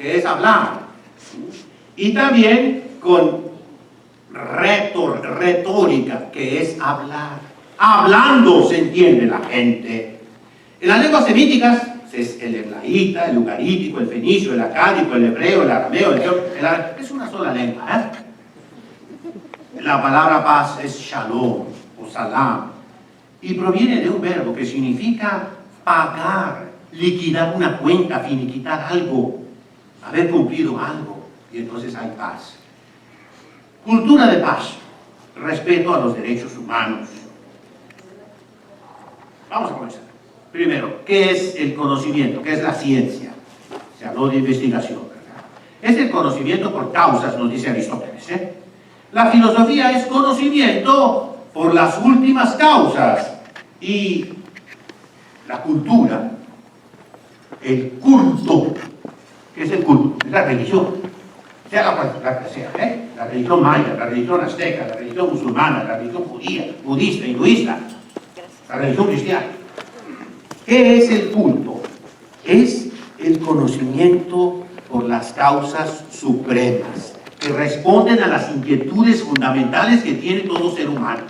que es hablar, y también con retórica, que es hablar. Hablando se entiende la gente. En las lenguas semíticas es el heblaíta, el ugarítico, el fenicio, el acádico, el hebreo, el arameo, es una sola lengua, La palabra paz es shalom o salam y proviene de un verbo que significa pagar, liquidar una cuenta, finiquitar algo, haber cumplido algo, y entonces hay paz. Cultura de paz, respeto a los derechos humanos. Vamos a comenzar. Primero, ¿qué es el conocimiento? ¿Qué es la ciencia? Se habló de investigación, ¿verdad? Es el conocimiento por causas, nos dice Aristóteles, La filosofía es conocimiento por las últimas causas. Y la cultura, el culto, ¿qué es el culto? Es la religión, sea la que sea, la religión maya, la religión azteca, la religión musulmana, la religión judía, budista, hinduista, la religión cristiana. ¿Qué es el culto? Es el conocimiento por las causas supremas que responden a las inquietudes fundamentales que tiene todo ser humano.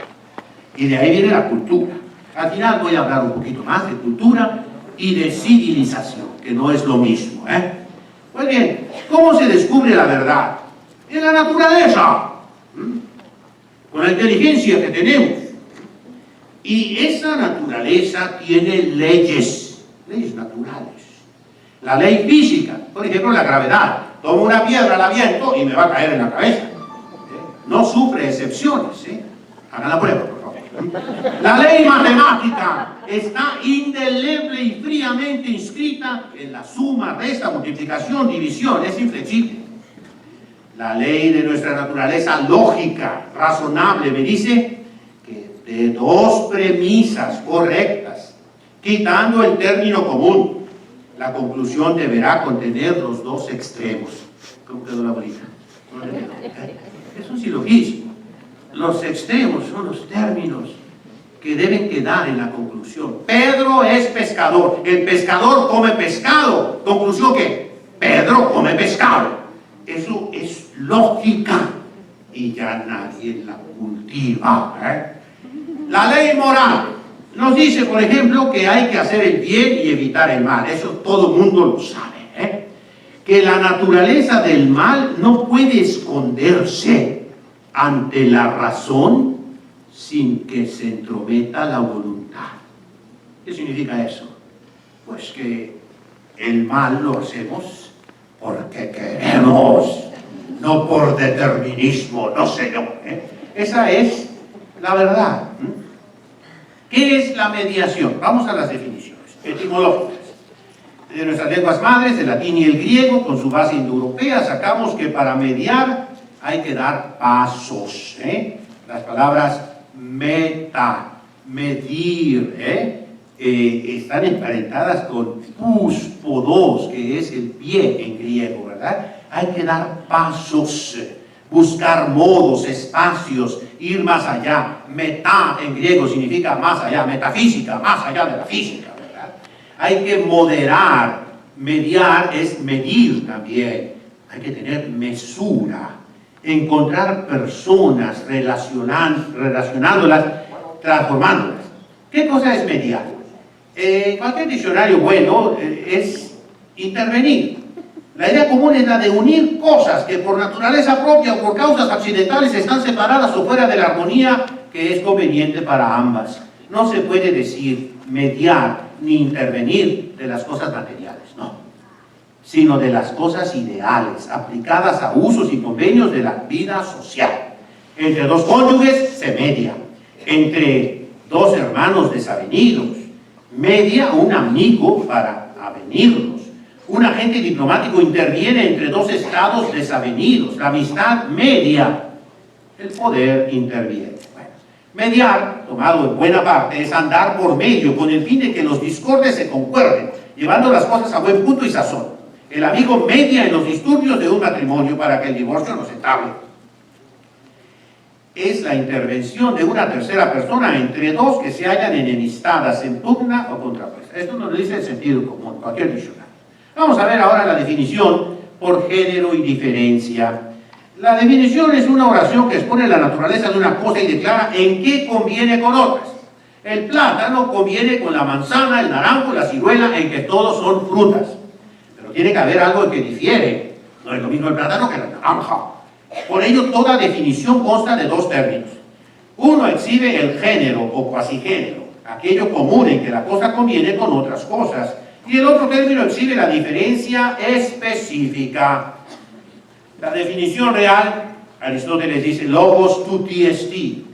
Y de ahí viene la cultura. Al final voy a hablar un poquito más de cultura y de civilización, que no es lo mismo, Pues bien, ¿cómo se descubre la verdad? En la naturaleza, con la inteligencia que tenemos. Y esa naturaleza tiene leyes naturales. La ley física, por ejemplo, la gravedad. Tomo una piedra, la aviento y me va a caer en la cabeza. No sufre excepciones. Hagan la prueba, por favor. La ley matemática está indeleble y fríamente inscrita en la suma, resta, multiplicación, división. Es inflexible. La ley de nuestra naturaleza lógica, razonable, me dice de dos premisas correctas, quitando el término común, la conclusión deberá contener los dos extremos. ¿Cómo quedó la bolita? Es un silogismo. Los extremos son los términos que deben quedar en la conclusión. Pedro es pescador. El pescador come pescado. ¿Conclusión qué? Pedro come pescado. Eso es lógica y ya nadie la cultiva. La ley moral nos dice, por ejemplo, que hay que hacer el bien y evitar el mal. Eso todo el mundo lo sabe. Que la naturaleza del mal no puede esconderse ante la razón sin que se entrometa la voluntad. ¿Qué significa eso? Pues que el mal lo hacemos porque queremos, no por determinismo, no sé yo. Esa es la verdad. ¿Qué es la mediación? Vamos a las definiciones etimológicas. De nuestras lenguas madres, el latín y el griego, con su base indoeuropea, sacamos que para mediar hay que dar pasos. Las palabras meta, medir, están emparentadas con pus, podos, que es el pie en griego, ¿verdad? Hay que dar pasos, buscar modos, espacios, ir más allá. Meta en griego significa más allá, metafísica, más allá de la física, ¿verdad? Hay que moderar, mediar es medir también. Hay que tener mesura, encontrar personas, relacionándolas, transformándolas. ¿Qué cosa es mediar? Cualquier diccionario bueno es intervenir. La idea común es la de unir cosas que por naturaleza propia o por causas accidentales están separadas o fuera de la armonía que es conveniente para ambas. No se puede decir mediar ni intervenir de las cosas materiales, no, sino de las cosas ideales, aplicadas a usos y convenios de la vida social. Entre dos cónyuges se media, entre dos hermanos desavenidos, media un amigo para avenirlos. Un agente diplomático interviene entre dos estados desavenidos. La amistad media, el poder interviene. Bueno, mediar, tomado en buena parte, es andar por medio con el fin de que los discordes se concuerden, llevando las cosas a buen punto y sazón. El amigo media en los disturbios de un matrimonio para que el divorcio no se entablhe. Es la intervención de una tercera persona entre dos que se hallan enemistadas en pugna o contrapuesta. Esto nos lo dice el sentido común, cualquier diccionario. Vamos a ver ahora la definición por género y diferencia. La definición es una oración que expone la naturaleza de una cosa y declara en qué conviene con otras. El plátano conviene con la manzana, el naranjo, la ciruela, en que todos son frutas. Pero tiene que haber algo que difiere. No es lo mismo el plátano que la naranja. Por ello, toda definición consta de dos términos. Uno exhibe el género o cuasigénero, aquello común en que la cosa conviene con otras cosas. Y el otro término exhibe la diferencia específica. La definición real, Aristóteles dice, logos tutti esti,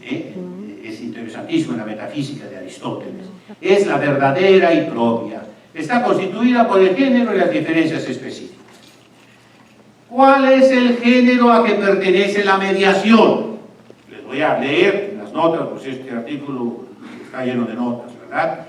es interesantísimo en la metafísica de Aristóteles, es la verdadera y propia. Está constituida por el género y las diferencias específicas. ¿Cuál es el género a que pertenece la mediación? Les voy a leer las notas, pues este artículo está lleno de notas, ¿verdad?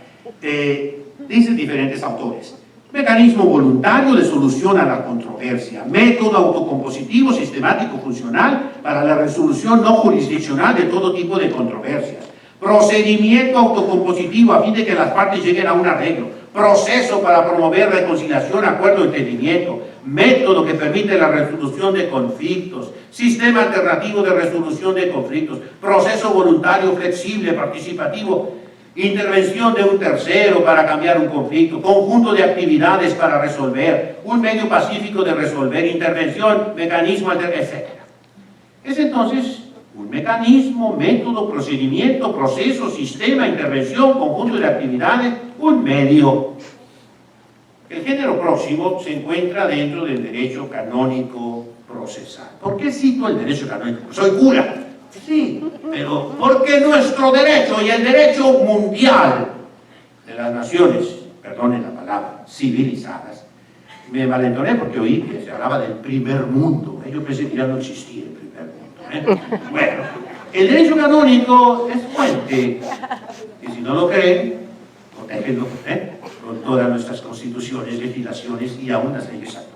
Dicen diferentes autores. Mecanismo voluntario de solución a la controversia, método autocompositivo, sistemático, funcional para la resolución no jurisdiccional de todo tipo de controversias, procedimiento autocompositivo a fin de que las partes lleguen a un arreglo, proceso para promover reconciliación, acuerdo, entendimiento, método que permite la resolución de conflictos, sistema alternativo de resolución de conflictos, proceso voluntario, flexible, participativo, intervención de un tercero para cambiar un conflicto, conjunto de actividades para resolver, un medio pacífico de resolver, intervención, mecanismo, etc. Es entonces un mecanismo, método, procedimiento, proceso, sistema, intervención, conjunto de actividades, un medio. El género próximo se encuentra dentro del derecho canónico procesal. ¿Por qué cito el derecho canónico? Soy cura. Sí, pero porque nuestro derecho y el derecho mundial de las naciones, perdonen la palabra, civilizadas, me malentoné porque oí que se hablaba del primer mundo. Yo pensé que ya no existía el primer mundo. Bueno, el derecho canónico es fuente, y si no lo creen, protégenlo con todas nuestras constituciones, legislaciones y aún las leyes actuales.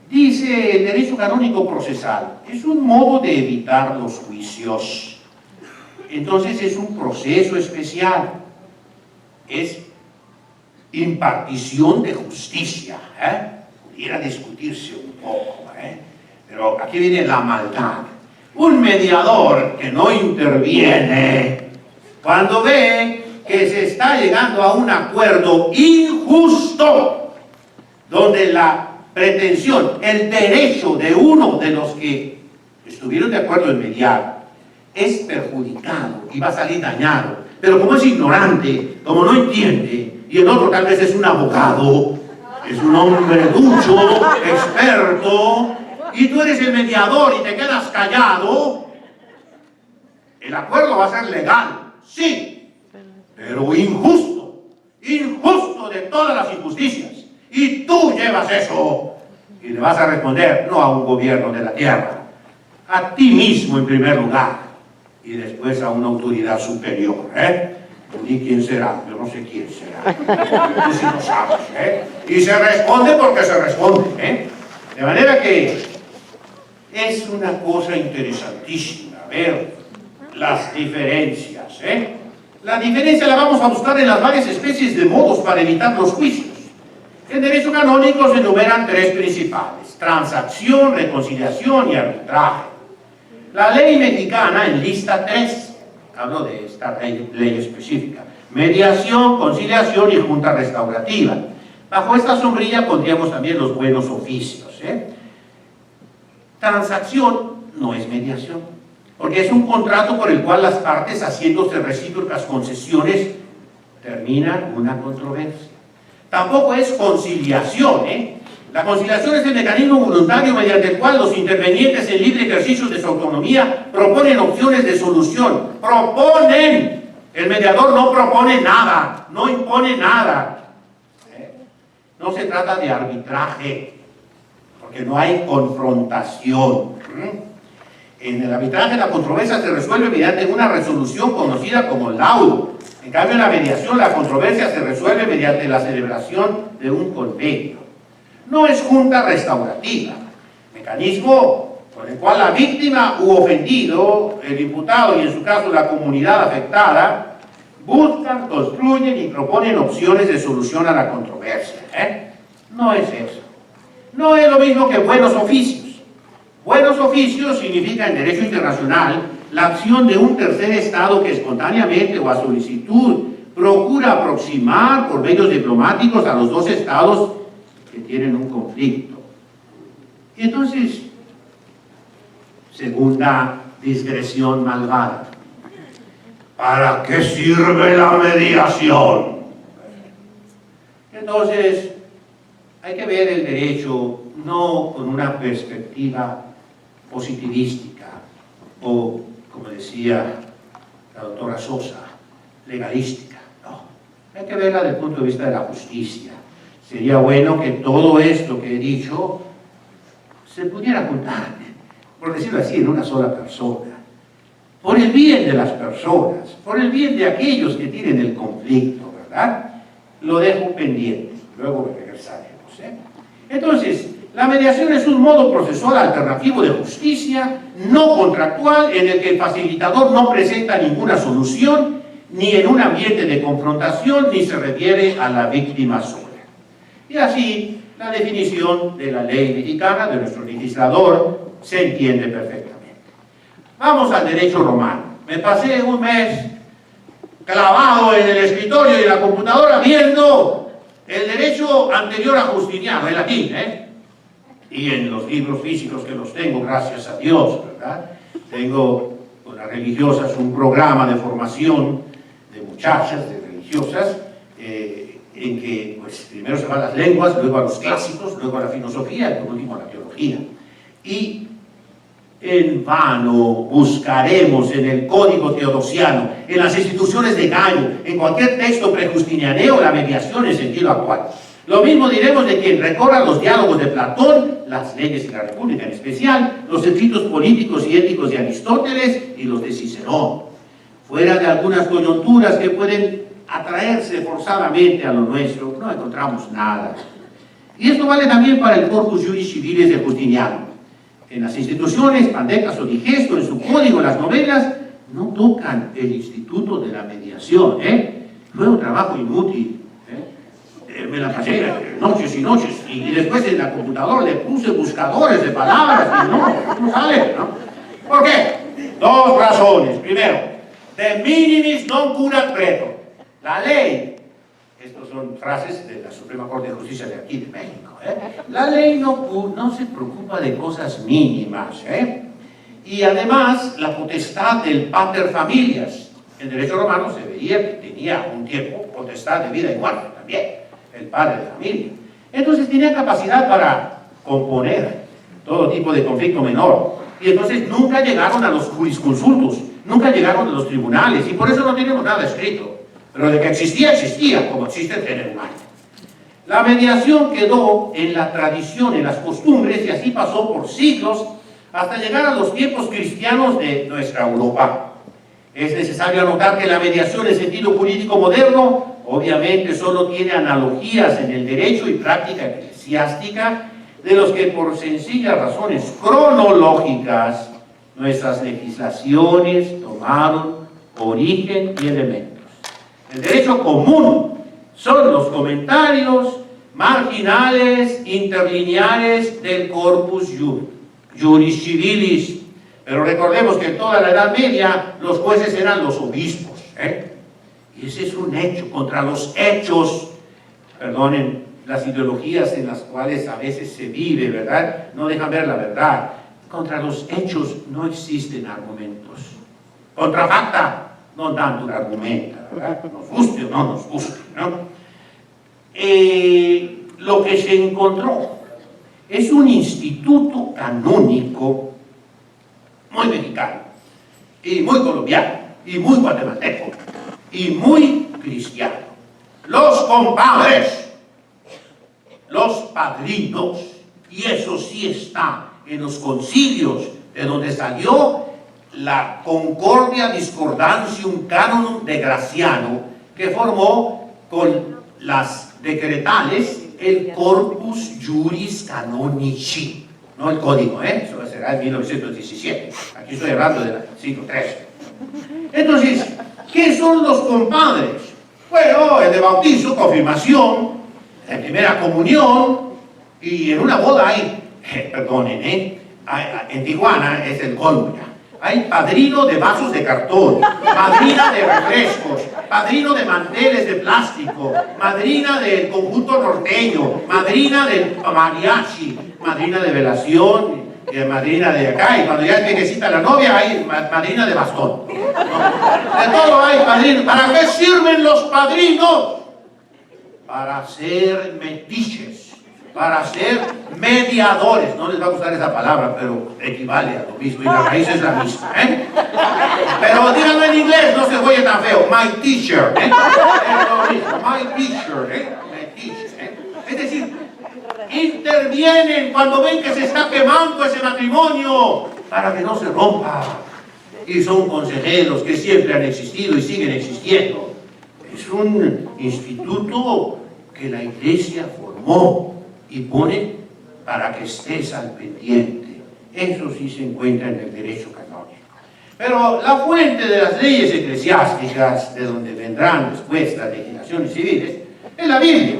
Dice el derecho canónico procesal, es un modo de evitar los juicios. Entonces es un proceso especial, es impartición de justicia. Pudiera discutirse un poco, pero aquí viene la maldad. Un mediador que no interviene cuando ve que se está llegando a un acuerdo injusto, donde la pretensión, el derecho de uno de los que estuvieron de acuerdo en mediar es perjudicado y va a salir dañado, pero como es ignorante, como no entiende, y el otro tal vez es un abogado, es un hombre ducho, experto, y tú eres el mediador y te quedas callado, el acuerdo va a ser legal, sí, pero injusto, injusto de todas las injusticias. Y tú llevas eso y le vas a responder no a un gobierno de la tierra, a ti mismo en primer lugar y después a una autoridad superior. Ni quién será, yo no sé quién será. Tú sí lo sabes. Y se responde porque se responde. De manera que es una cosa interesantísima ver las diferencias. La diferencia la vamos a buscar en las varias especies de modos para evitar los juicios. En derecho canónico se enumeran tres principales: transacción, reconciliación y arbitraje. La ley mexicana enlista tres, hablo de esta ley específica: mediación, conciliación y junta restaurativa. Bajo esta sombrilla pondríamos también los buenos oficios. Transacción no es mediación, porque es un contrato por el cual las partes, haciéndose recíprocas concesiones, terminan una controversia. Tampoco es conciliación. La conciliación es el mecanismo voluntario mediante el cual los intervenientes en libre ejercicio de su autonomía proponen opciones de solución. Proponen. El mediador no propone nada, no impone nada. No se trata de arbitraje, porque no hay confrontación. En el arbitraje la controversia se resuelve mediante una resolución conocida como laudo. En cambio, en la mediación, la controversia se resuelve mediante la celebración de un convenio. No es junta restaurativa, mecanismo con el cual la víctima u ofendido, el imputado y en su caso la comunidad afectada, buscan, construyen y proponen opciones de solución a la controversia. No es eso. no es lo mismo que buenos oficios. Buenos oficios significa en derecho internacional la acción de un tercer Estado que espontáneamente o a solicitud procura aproximar por medios diplomáticos a los dos Estados que tienen un conflicto. Y entonces, segunda digresión malvada. ¿Para qué sirve la mediación? Entonces, hay que ver el derecho no con una perspectiva positivística o, como decía la doctora Sosa, legalística. No, hay que verla desde el punto de vista de la justicia. Sería bueno que todo esto que he dicho se pudiera contar, por decirlo así, en una sola persona. Por el bien de las personas, por el bien de aquellos que tienen el conflicto, ¿verdad? Lo dejo pendiente, luego regresaremos. Entonces, la mediación es un modo procesual alternativo de justicia, no contractual, en el que el facilitador no presenta ninguna solución, ni en un ambiente de confrontación, ni se refiere a la víctima sola. Y así, la definición de la ley mexicana, de nuestro legislador, se entiende perfectamente. Vamos al derecho romano. Me pasé un mes clavado en el escritorio y en la computadora viendo el derecho anterior a Justiniano, el latín, y en los libros físicos que los tengo, gracias a Dios, ¿verdad? Tengo con las religiosas un programa de formación de muchachas, de religiosas, en que pues, primero se van las lenguas, luego a los clásicos, luego a la filosofía y por último a la teología. Y en vano buscaremos en el código teodosiano, en las instituciones de Gallo, en cualquier texto prejustinianeo, la mediación en sentido actual. Lo mismo diremos de quien recorra los diálogos de Platón, las leyes de la República en especial, los escritos políticos y éticos de Aristóteles y los de Cicerón. Fuera de algunas coyunturas que pueden atraerse forzadamente a lo nuestro, no encontramos nada. Y esto vale también para el corpus juris civilis de Justiniano. En las instituciones, Pandecas o Digesto, en su código, las novelas, no tocan el instituto de la mediación. Fue un trabajo inútil. Me la pasé noches y noches, y después en la computadora le puse buscadores de palabras, y no sale, ¿no? ¿Por qué? Dos razones. Primero, de minimis non curat pretor. La ley, estas son frases de la Suprema Corte de Justicia de aquí de México, la ley no se preocupa de cosas mínimas, y además la potestad del pater familias. En derecho romano se veía que tenía un tiempo potestad de vida y muerte también, el padre de familia. Entonces tenía capacidad para componer todo tipo de conflicto menor, y entonces nunca llegaron a los jurisconsultos, nunca llegaron a los tribunales, y por eso no tenemos nada escrito. Pero de que existía, existía, como existe el género humano. La mediación quedó en la tradición, en las costumbres, y así pasó por siglos, hasta llegar a los tiempos cristianos de nuestra Europa. Es necesario anotar que la mediación en sentido jurídico moderno, obviamente solo tiene analogías en el derecho y práctica eclesiástica, de los que por sencillas razones cronológicas, nuestras legislaciones tomaron origen y elementos. El derecho común son los comentarios marginales, interlineares del corpus juris civilis. Pero recordemos que en toda la Edad Media los jueces eran los obispos. Y ese es un hecho. Contra los hechos, perdonen las ideologías en las cuales a veces se vive, ¿verdad? No dejan ver la verdad. Contra los hechos no existen argumentos. Contra facta no tanto argumenta, ¿verdad? Nos guste o no nos guste, ¿no? Lo que se encontró es un instituto canónico muy mexicano, y muy colombiano, y muy guatemalteco, y muy cristiano. Los compadres, los padrinos, y eso sí está en los concilios de donde salió la Concordia Discordantium Canonum de Graciano, que formó con las decretales el Corpus Juris Canonici, no el código, eso será en 1917, aquí estoy hablando del siglo XIII. Entonces, ¿qué son los compadres? Bueno, el de bautizo, confirmación, la primera comunión, Y en una boda hay, perdonen, en Tijuana es el colmo ya. Hay padrino de vasos de cartón, madrina de refrescos, padrino de manteles de plástico, madrina del conjunto norteño, madrina del mariachi, madrina de velación, madrina de acá, y cuando ya es viejecita la novia hay madrina de bastón. ¿No? De todo hay padrinos. ¿Para qué sirven los padrinos? Para ser metiches, para ser mediadores. No les va a gustar esa palabra, pero equivale a lo mismo y la raíz es la misma, ¿eh? Pero díganlo en inglés, no se oye tan feo. My teacher, ¿eh? Es lo mismo, my teacher, ¿eh? My teacher, ¿eh? Es decir, intervienen cuando ven que se está quemando ese matrimonio para que no se rompa. Y son consejeros que siempre han existido y siguen existiendo. Es un instituto que la Iglesia formó y pone para que estés al pendiente. Eso sí se encuentra en el derecho canónico. Pero la fuente de las leyes eclesiásticas, de donde vendrán después las legislaciones civiles, es la Biblia.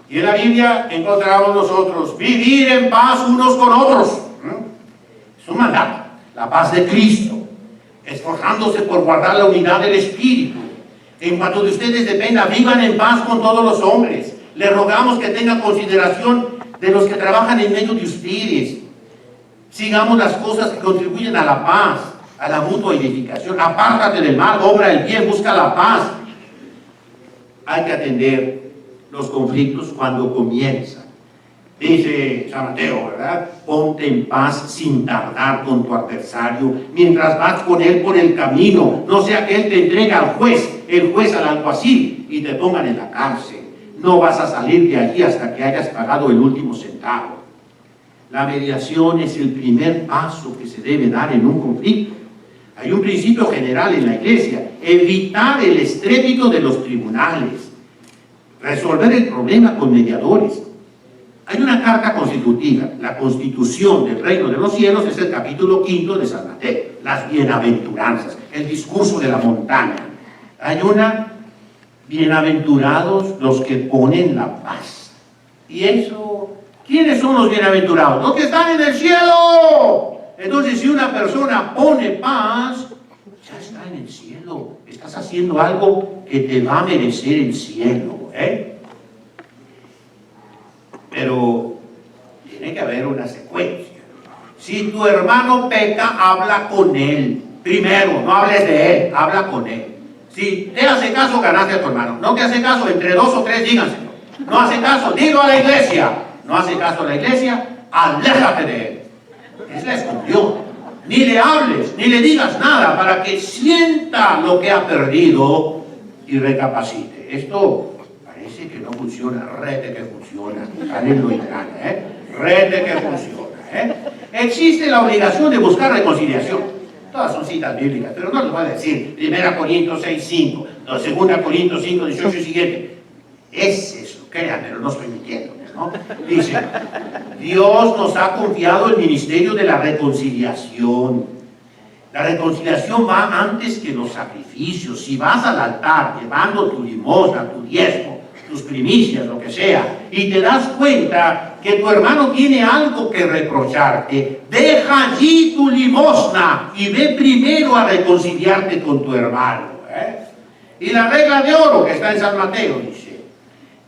Y en la Biblia encontramos nosotros vivir en paz unos con otros. Es un mandato. La paz de Cristo, esforzándose por guardar la unidad del Espíritu. En cuanto de ustedes dependa, vivan en paz con todos los hombres. Les rogamos que tengan consideración de los que trabajan en medio de ustedes. Sigamos las cosas que contribuyen a la paz, a la mutua edificación. Apártate del mal, obra el bien, busca la paz. Hay que atender los conflictos cuando comienzan. Dice San Mateo, ¿verdad? Ponte en paz sin tardar con tu adversario, mientras vas con él por el camino, no sea que él te entregue al juez, el juez al alguacil, y te pongan en la cárcel. No vas a salir de allí hasta que hayas pagado el último centavo. La mediación es el primer paso que se debe dar en un conflicto. Hay un principio general en la Iglesia: evitar el estrépito de los tribunales, resolver el problema con mediadores. Hay una carta constitutiva, la Constitución del Reino de los Cielos, es el capítulo 5 de San Mateo, las bienaventuranzas, el discurso de la montaña. Hay una, bienaventurados los que ponen la paz. Y eso, ¿quiénes son los bienaventurados? Los que están en el cielo. Entonces, si una persona pone paz, ya está en el cielo. Estás haciendo algo que te va a merecer el cielo, ¿eh? Pero tiene que haber una secuencia. Si tu hermano peca, habla con él. Primero, no hables de él, habla con él. Si te hace caso, ganaste a tu hermano. No te hace caso, entre 2 o 3 díganselo. No hace caso, dilo a la iglesia. No hace caso a la iglesia, aléjate de él. Es la exclusión. Ni le hables, ni le digas nada para que sienta lo que ha perdido y recapacite. Esto parece que no funciona, rete que funciona. Cálenlo y rete que funciona. Existe la obligación de buscar reconciliación. Todas son citas bíblicas, pero no les voy a decir 1 Corintios 6:5, 2 Corintios 5:18 y siguiente. Es eso, créanmelo, no estoy mintiendo, ¿no? Dice, Dios nos ha confiado el ministerio de la reconciliación. La reconciliación va antes que los sacrificios. Si vas al altar llevando tu limosna, tu diezmo, tus primicias, lo que sea, y te das cuenta que tu hermano tiene algo que reprocharte, deja allí tu limosna y ve primero a reconciliarte con tu hermano. Y la regla de oro que está en San Mateo dice: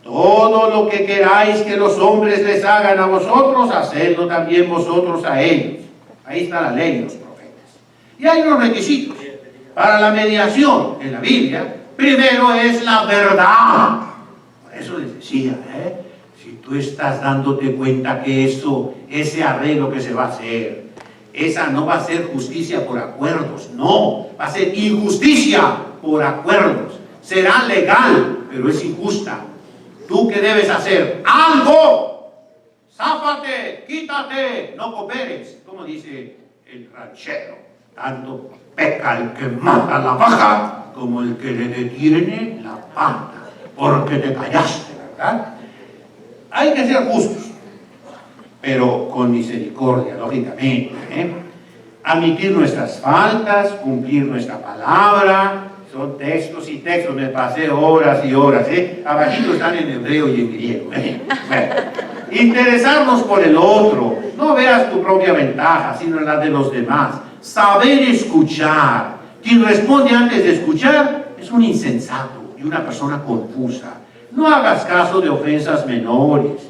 todo lo que queráis que los hombres les hagan a vosotros, hacedlo también vosotros a ellos. Ahí está la ley de los profetas. Y hay unos requisitos para la mediación en la Biblia. Primero es la verdad. Por eso les decía, si tú estás dándote cuenta que ese arreglo que se va a hacer, esa no va a ser justicia por acuerdos, no, va a ser injusticia por acuerdos. Será legal, pero es injusta. ¿Tú qué debes hacer? ¡Algo! ¡Záfate! ¡Quítate! ¡No cooperes! Como dice el ranchero, tanto peca el que mata la vaca como el que le detiene la pata, porque te callaste, ¿verdad? Hay que ser justos, pero con misericordia, lógicamente, admitir nuestras faltas, cumplir nuestra palabra. Son textos y textos, me pasé horas y horas, abajito están en hebreo y en griego, Bueno, Interesarnos por el otro. No veas tu propia ventaja, sino la de los demás. Saber escuchar. Quien responde antes de escuchar es un insensato y una persona confusa. No hagas caso de ofensas menores.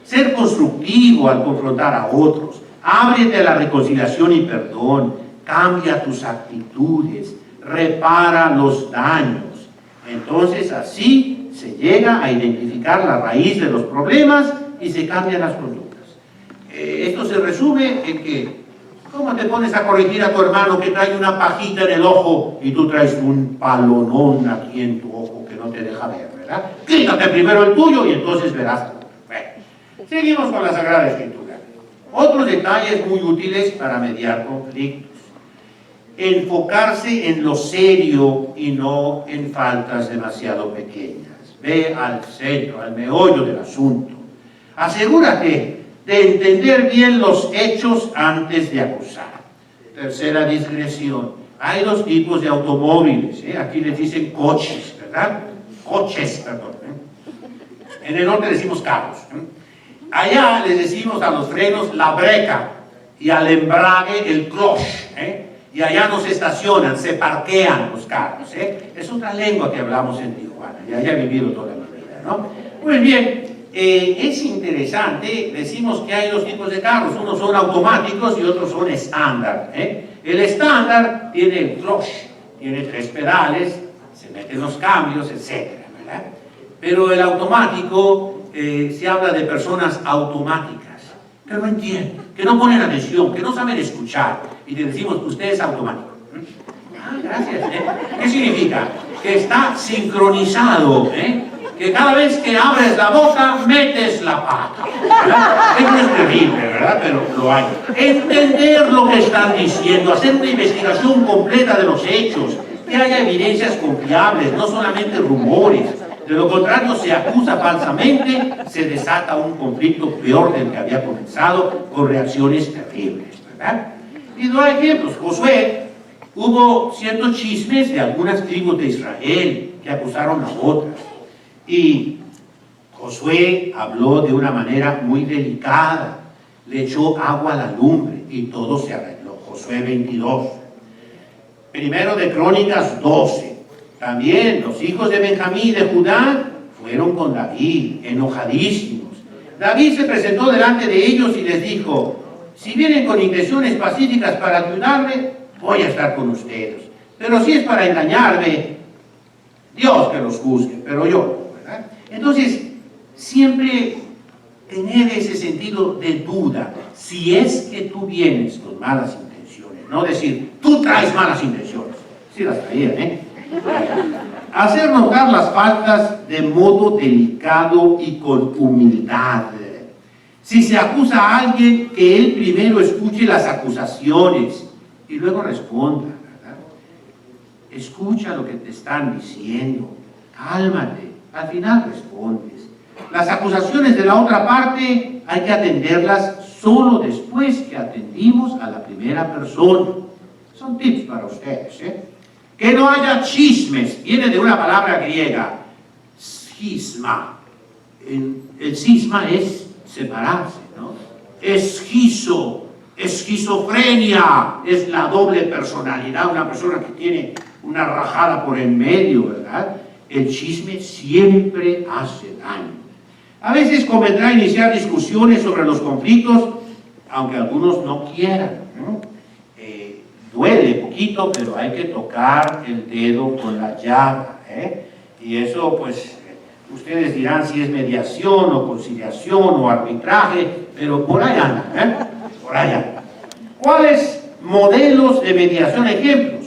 Ser constructivo al confrontar a otros. Ábrete a la reconciliación y perdón. Cambia tus actitudes. Repara los daños. Entonces así se llega a identificar la raíz de los problemas y se cambian las conductas. Esto se resume en que, ¿cómo te pones a corregir a tu hermano que trae una pajita en el ojo y tú traes un palonón aquí en tu ojo que no te deja ver, ¿verdad? Quítate primero el tuyo y entonces verás. Bueno, seguimos con la Sagrada Escritura. Otros detalles muy útiles para mediar conflictos. Enfocarse en lo serio y no en faltas demasiado pequeñas. Ve al centro, al meollo del asunto. Asegúrate de entender bien los hechos antes de acusar. Tercera digresión. Hay dos tipos de automóviles. Aquí les dicen coches, ¿verdad? Coches, perdón. En el norte decimos carros. Allá les decimos a los frenos la breca y al embrague el clutch. Y allá no se estacionan, se parquean los carros. Es otra lengua que hablamos en Tijuana. Ya he vivido toda mi vida, ¿no? Muy bien. Es interesante, decimos que hay dos tipos de carros, unos son automáticos y otros son estándar. El estándar tiene el clutch, tiene 3 pedales, se meten los cambios, etc. ¿verdad? Pero el automático, se habla de personas automáticas, que no entienden, que no ponen atención, que no saben escuchar, y te decimos, usted es automático. Ah, gracias. ¿Qué significa? Que está sincronizado, que cada vez que abres la boca, metes la pata. ¿Verdad? Eso es terrible, ¿verdad? Pero lo hay. Entender lo que están diciendo, hacer una investigación completa de los hechos, que haya evidencias confiables, no solamente rumores. De lo contrario, se acusa falsamente, se desata un conflicto peor del que había comenzado, con reacciones terribles, ¿verdad? Y doy ejemplos. Josué, hubo ciertos chismes de algunas tribus de Israel que acusaron a otras. Y Josué habló de una manera muy delicada, le echó agua a la lumbre y todo se arregló. Josué 22. Primero de Crónicas 12. También los hijos de Benjamín y de Judá fueron con David, enojadísimos. David se presentó delante de ellos y les dijo, si vienen con intenciones pacíficas para ayudarme, voy a estar con ustedes. Pero si es para engañarme, Dios que los juzgue, pero yo. Entonces, siempre tener ese sentido de duda, si es que tú vienes con malas intenciones, no decir, tú traes malas intenciones, sí las traían, hacer notar las faltas de modo delicado y con humildad. Si se acusa a alguien, que él primero escuche las acusaciones y luego responda, ¿verdad? Escucha lo que te están diciendo, cálmate. Al final respondes. Las acusaciones de la otra parte hay que atenderlas solo después que atendimos a la primera persona. Son tips para ustedes. Que no haya chismes. Viene de una palabra griega, schisma. El cisma es separarse, ¿no? Esquizofrenia es la doble personalidad, una persona que tiene una rajada por en medio, ¿verdad? El chisme siempre hace daño. A veces convendrá iniciar discusiones sobre los conflictos, aunque algunos no quieran, ¿no? Duele poquito, pero hay que tocar el dedo con la llaga, y eso, pues, ustedes dirán si es mediación o conciliación o arbitraje, pero por ahí anda, por ahí anda. ¿Cuáles modelos de mediación, ejemplos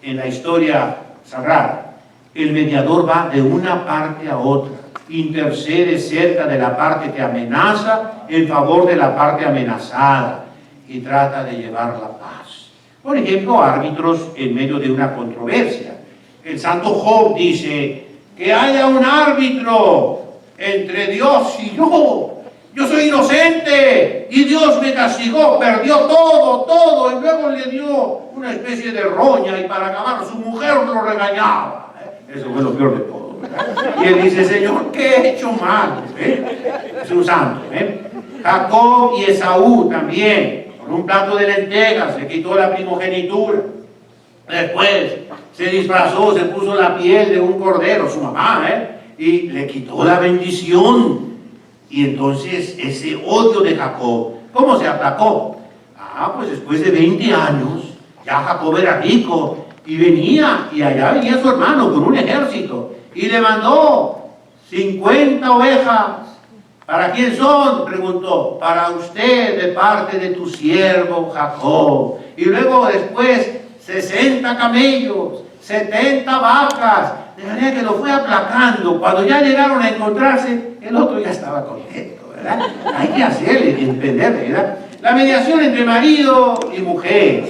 en la historia sagrada? El mediador va de una parte a otra, intercede cerca de la parte que amenaza en favor de la parte amenazada y trata de llevar la paz. Por ejemplo, árbitros en medio de una controversia. El santo Job dice, que haya un árbitro entre Dios y yo. Yo soy inocente y Dios me castigó, perdió todo, y luego le dio una especie de roña y para acabar su mujer lo regañaba. Eso fue lo peor de todo. ¿verdad? Y él dice, Señor, ¿qué he hecho mal? Es un santo. Jacob y Esaú también, con un plato de lentejas, se quitó la primogenitura. Después se disfrazó, se puso la piel de un cordero, su mamá, y le quitó la bendición. Y entonces ese odio de Jacob, ¿cómo se aplacó? Pues después de 20 años, ya Jacob era rico, y venía, y allá venía su hermano con un ejército, y le mandó 50 ovejas. ¿Para quién son?, preguntó. Para usted, de parte de tu siervo Jacob. Y luego después 60 camellos, 70 vacas. De manera que lo fue aplacando. Cuando ya llegaron a encontrarse, el otro ya estaba contento, ¿verdad? Hay que hacerle, entenderle, ¿verdad? La mediación entre marido y mujer,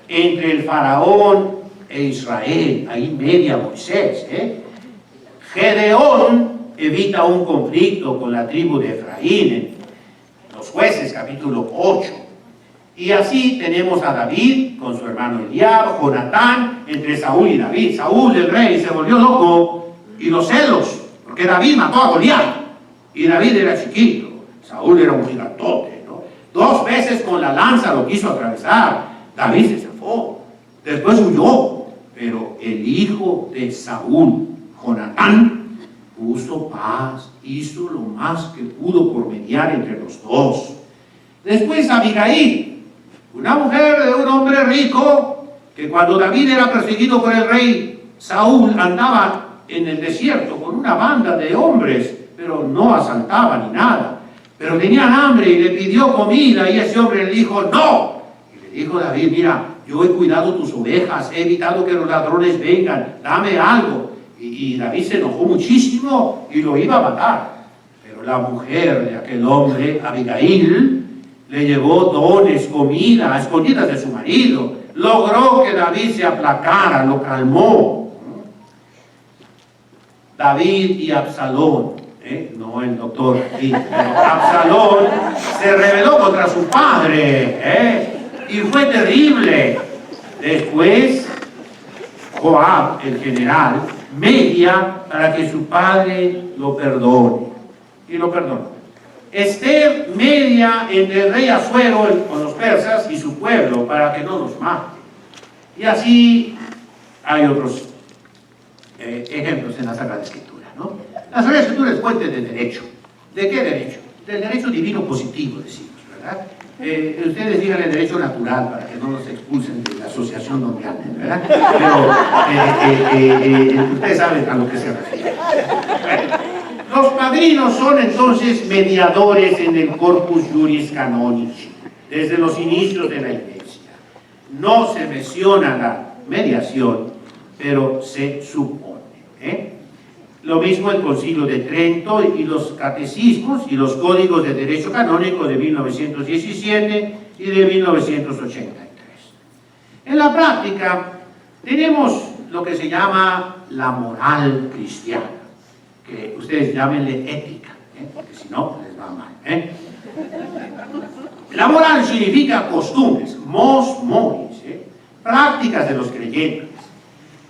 entre el faraón e Israel, ahí media Moisés, Gedeón evita un conflicto con la tribu de Efraín, en los Jueces, capítulo 8. Y así tenemos a David con su hermano Eliab, Jonatán, entre Saúl y David. Saúl, el rey, se volvió loco, y los celos, porque David mató a Goliat, y David era chiquito, Saúl era un gigantote, ¿no? 2 veces con la lanza lo quiso atravesar, David se zafó, después huyó, pero el hijo de Saúl, Jonatán, puso paz, hizo lo más que pudo por mediar entre los dos. Después Abigail, una mujer de un hombre rico, que cuando David era perseguido por el rey Saúl, andaba en el desierto con una banda de hombres, pero no asaltaba ni nada. Pero tenían hambre y le pidió comida, y ese hombre le dijo, no. Y le dijo David, mira, yo he cuidado tus ovejas, he evitado que los ladrones vengan, dame algo. Y David se enojó muchísimo y lo iba a matar. Pero la mujer de aquel hombre, Abigail, le llevó dones, comida, a escondidas de su marido. Logró que David se aplacara, lo calmó. David y Absalón, no el doctor, pero Absalón se rebeló contra su padre, y fue terrible. Después, Joab, el general, media para que su padre lo perdone. Y lo perdonó. Esther media entre el rey Asuero con los persas y su pueblo para que no los mate. Y así hay otros ejemplos en la Sagrada Escritura, ¿no? La Sagrada Escritura es fuente de derecho. ¿De qué derecho? Del derecho divino positivo, decimos, ¿verdad? Ustedes digan el derecho natural para que no los expulsen de la asociación donde anden, ¿verdad? Pero ustedes saben a lo que se refiere. Los padrinos son entonces mediadores en el corpus juris canonici, desde los inicios de la Iglesia. No se menciona la mediación, pero se supone. Lo mismo el Concilio de Trento y los catecismos y los códigos de derecho canónico de 1917 y de 1983. En la práctica tenemos lo que se llama la moral cristiana, que ustedes llámenle ética, porque si no les va mal. La moral significa costumbres, mos moris, prácticas de los creyentes.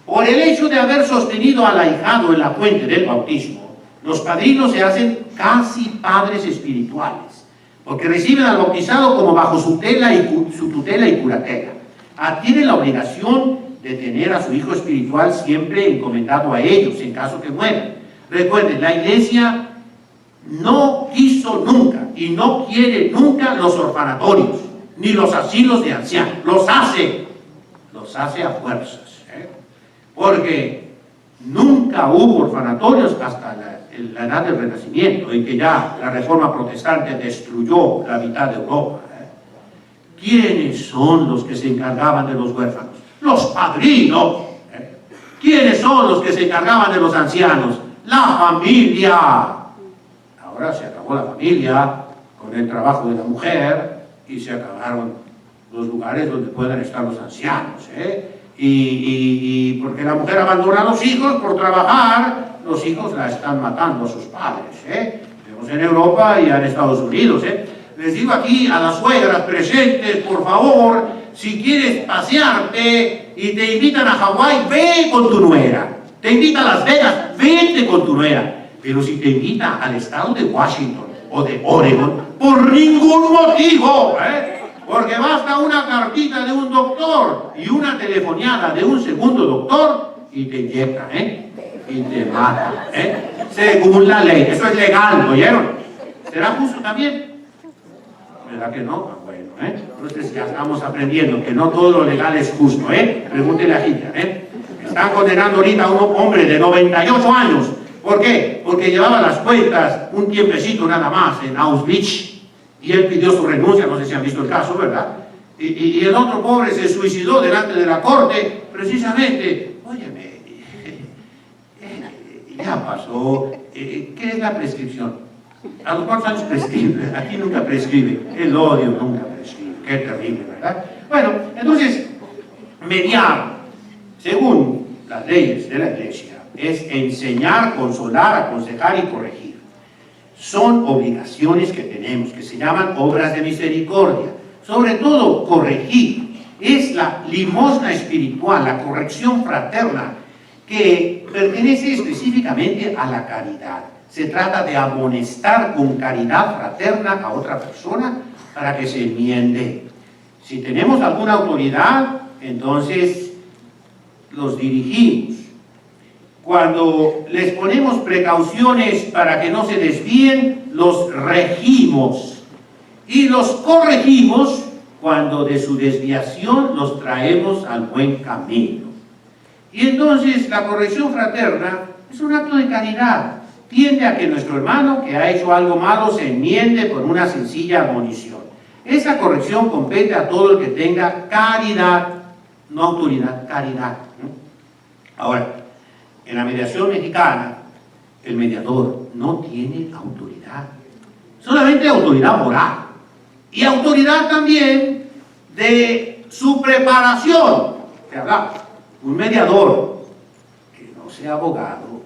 Por el hecho de haber sostenido al ahijado en la fuente del bautismo, los padrinos se hacen casi padres espirituales, porque reciben al bautizado como bajo su tutela y curatela. Adquieren la obligación de tener a su hijo espiritual siempre encomendado a ellos en caso que mueran. Recuerden, la Iglesia no quiso nunca y no quiere nunca los orfanatorios, ni los asilos de ancianos. Los hace a fuerzas. Porque nunca hubo orfanatorios hasta la edad del Renacimiento, en que ya la Reforma Protestante destruyó la mitad de Europa. ¿Quiénes son los que se encargaban de los huérfanos? Los padrinos. ¿Quiénes son los que se encargaban de los ancianos? La familia. Ahora se acabó la familia con el trabajo de la mujer y se acabaron los lugares donde puedan estar los ancianos. Y porque la mujer abandona a los hijos por trabajar, los hijos la están matando a sus padres. Vemos en Europa y en Estados Unidos. Les digo aquí a las suegras presentes, por favor, si quieres pasearte y te invitan a Hawái, ve con tu nuera. Te invita a Las Vegas, ve vete con tu nuera. Pero si te invita al estado de Washington o de Oregon, por ningún motivo, porque basta una cartita de un doctor y una telefoniada de un segundo doctor y te inyecta, y te mata, según la ley. Eso es legal, ¿oyeron? ¿Será justo también? ¿Verdad que no? Bueno, entonces ya estamos aprendiendo que no todo lo legal es justo, Pregúntele a Hitler, Están condenando ahorita a un hombre de 98 años. ¿Por qué? Porque llevaba las cuentas un tiempecito nada más en Auschwitz y él pidió su renuncia, no sé si han visto el caso, ¿verdad? Y el otro pobre se suicidó delante de la corte, precisamente. Óyeme, ya pasó. ¿Qué es la prescripción? ¿A los cuántos años prescribe? Aquí nunca prescribe. El odio nunca prescribe. Qué terrible, ¿verdad? Bueno, entonces, mediar, según las leyes de la Iglesia, es enseñar, consolar, aconsejar y corregir. Son obligaciones que tenemos, que se llaman obras de misericordia. Sobre todo, corregir. Es la limosna espiritual, la corrección fraterna, que pertenece específicamente a la caridad. Se trata de amonestar con caridad fraterna a otra persona para que se enmiende. Si tenemos alguna autoridad, entonces los dirigimos. Cuando les ponemos precauciones para que no se desvíen, los regimos. Y los corregimos cuando de su desviación los traemos al buen camino. Y entonces la corrección fraterna es un acto de caridad. Tiende a que nuestro hermano que ha hecho algo malo se enmiende con una sencilla admonición. Esa corrección compete a todo el que tenga caridad, no autoridad, caridad. Ahora, en la mediación mexicana, el mediador no tiene autoridad, solamente autoridad moral y autoridad también de su preparación. ¿Qué hablamos? Un mediador que no sea abogado,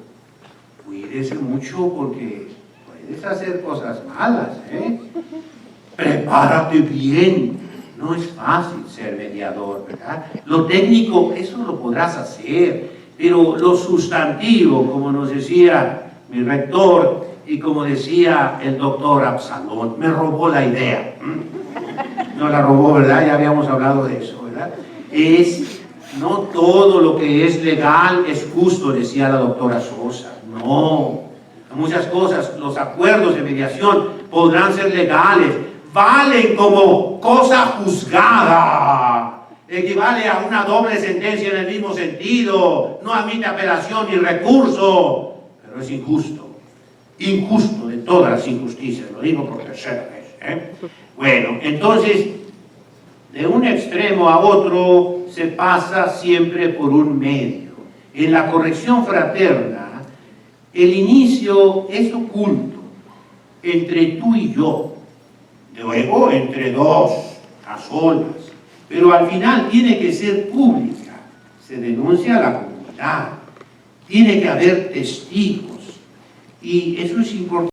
cuídese mucho porque puedes hacer cosas malas, Prepárate bien. No es fácil ser mediador, ¿verdad? Lo técnico, eso lo podrás hacer, pero lo sustantivo, como nos decía mi rector y como decía el doctor Absalón, me robó la idea. No la robó, ¿verdad? Ya habíamos hablado de eso, ¿verdad? No todo lo que es legal es justo, decía la doctora Sosa. No, muchas cosas, los acuerdos de mediación podrán ser legales, valen como cosa juzgada, equivale a una doble sentencia en el mismo sentido, no admite apelación ni recurso, pero es injusto, injusto de todas las injusticias, lo digo por tercera vez. Bueno, entonces, de un extremo a otro se pasa siempre por un medio. En la corrección fraterna, el inicio es oculto, entre tú y yo, luego entre dos, a solas, pero al final tiene que ser pública, se denuncia a la comunidad, tiene que haber testigos, y eso es importante.